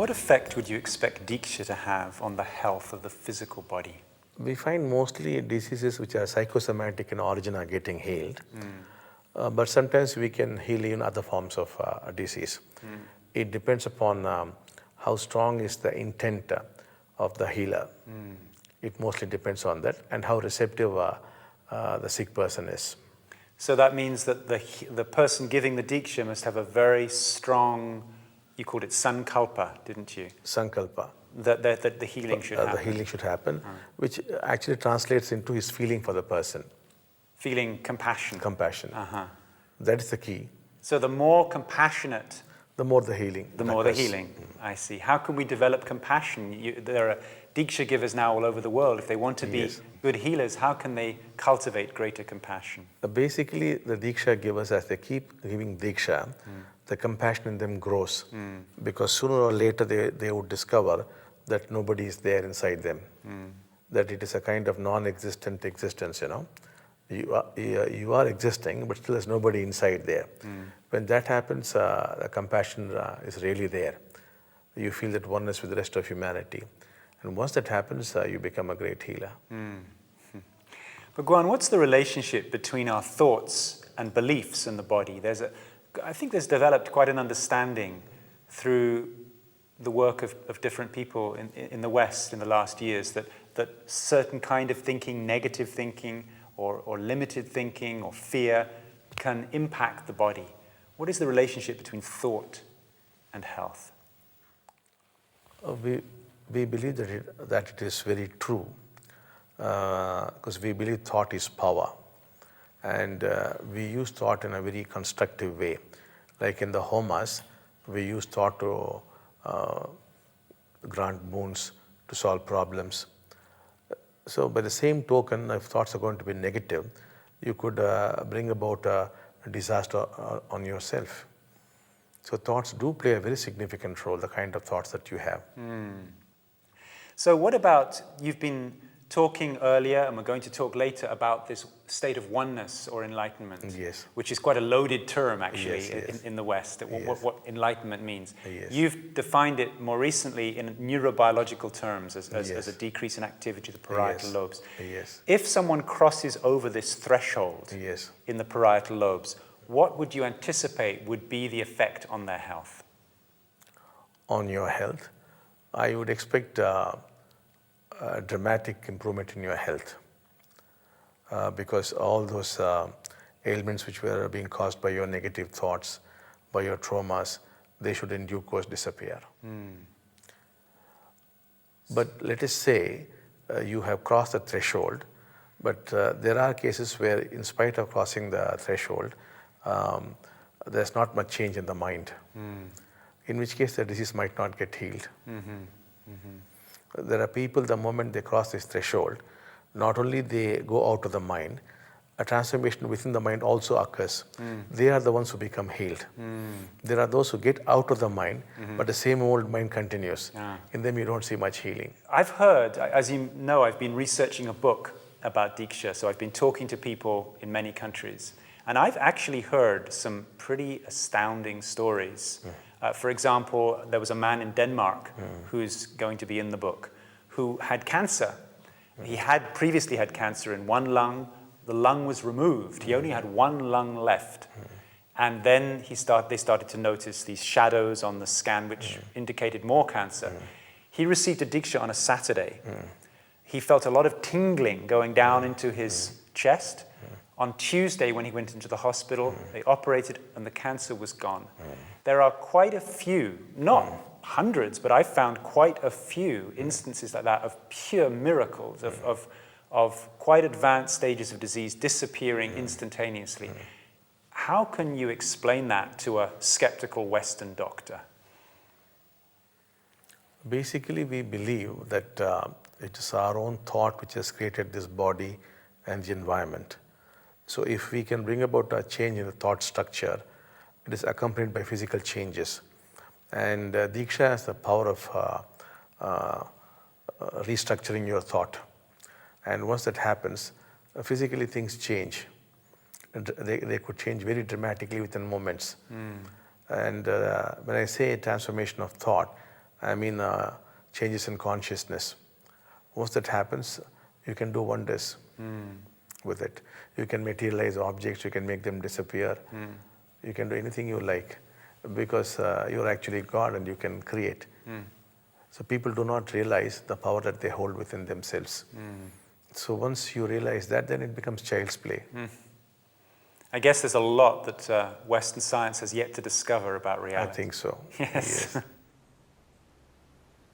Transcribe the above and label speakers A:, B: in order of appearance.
A: what effect would you expect Deeksha to have on the health of the physical body?
B: We find mostly diseases which are psychosomatic in origin are getting healed. But sometimes we can heal even other forms of disease. It depends upon how strong is the intent of the healer. It mostly depends on that, and how receptive the sick person is.
A: So that means that the person giving the Deeksha must have a very strong, you called it sankalpa, didn't you?
B: Sankalpa.
A: That the healing should happen.
B: The healing should happen, which actually translates into his feeling for the person.
A: Feeling compassion.
B: Compassion. That is the key.
A: So the more compassionate,
B: the more the healing.
A: The more the healing. I see. How can we develop compassion? There are Deeksha givers now all over the world. If they want to be good healers, how can they cultivate greater compassion?
B: Basically, the Deeksha givers, as they keep giving Deeksha, the compassion in them grows. Because sooner or later they would discover that nobody is there inside them. That it is a kind of non-existent existence, you know. You are existing, but still there's nobody inside there. When that happens, the compassion is really there. You feel that oneness with the rest of humanity. And once that happens, you become a great healer.
A: Bhagavan, what's the relationship between our thoughts and beliefs in the body? I think there's developed quite an understanding through the work of different people in the West in the last years that certain kind of thinking, negative thinking, or limited thinking or fear can impact the body. What is the relationship between thought and health?
B: We believe that it is very true, because we believe thought is power. And we use thought in a very constructive way. Like in the homas, we use thought to grant boons, to solve problems. So by the same token, if thoughts are going to be negative, you could bring about a disaster on yourself. So thoughts do play a very significant role, the kind of thoughts that you have.
A: So what about, you've been talking earlier, and we're going to talk later, about this state of oneness or enlightenment, which is quite a loaded term, actually, in the West, what enlightenment means. You've defined it more recently in neurobiological terms as a decrease in activity of the parietal lobes. If someone crosses over this threshold in the parietal lobes, what would you anticipate would be the effect on their health?
B: On your health? I would expect a dramatic improvement in your health, because all those ailments which were being caused by your negative thoughts, by your traumas, they should in due course disappear. But let us say you have crossed the threshold, but there are cases where in spite of crossing the threshold, there's not much change in the mind, in which case the disease might not get healed. There are people, the moment they cross this threshold, not only they go out of the mind, a transformation within the mind also occurs. They are the ones who become healed. There are those who get out of the mind, but the same old mind continues. In them you don't see much healing.
A: I've heard, as you know, I've been researching a book about Deeksha, so I've been talking to people in many countries. And I've actually heard some pretty astounding stories. For example, there was a man in Denmark who's going to be in the book, who had cancer. He had previously had cancer in one lung. The lung was removed. He only had one lung left. And then they started to notice these shadows on the scan, which indicated more cancer. He received a Deeksha on a Saturday. He felt a lot of tingling going down into his chest. On Tuesday, when he went into the hospital, they operated and the cancer was gone. There are quite a few, not hundreds, but I found quite a few instances like that of pure miracles, of quite advanced stages of disease disappearing instantaneously. How can you explain that to a skeptical Western doctor?
B: Basically, we believe that it is our own thought which has created this body and the environment. So if we can bring about a change in the thought structure, it is accompanied by physical changes. And Deeksha has the power of restructuring your thought. And once that happens, physically things change. They could change very dramatically within moments. And when I say transformation of thought, changes in consciousness. Once that happens, you can do wonders with it. You can materialize objects, you can make them disappear. You can do anything you like because you're actually God and you can create. So people do not realize the power that they hold within themselves. So once you realize that, then it becomes child's play.
A: I guess there's a lot that Western science has yet to discover about reality.
B: I think so.
A: Yes.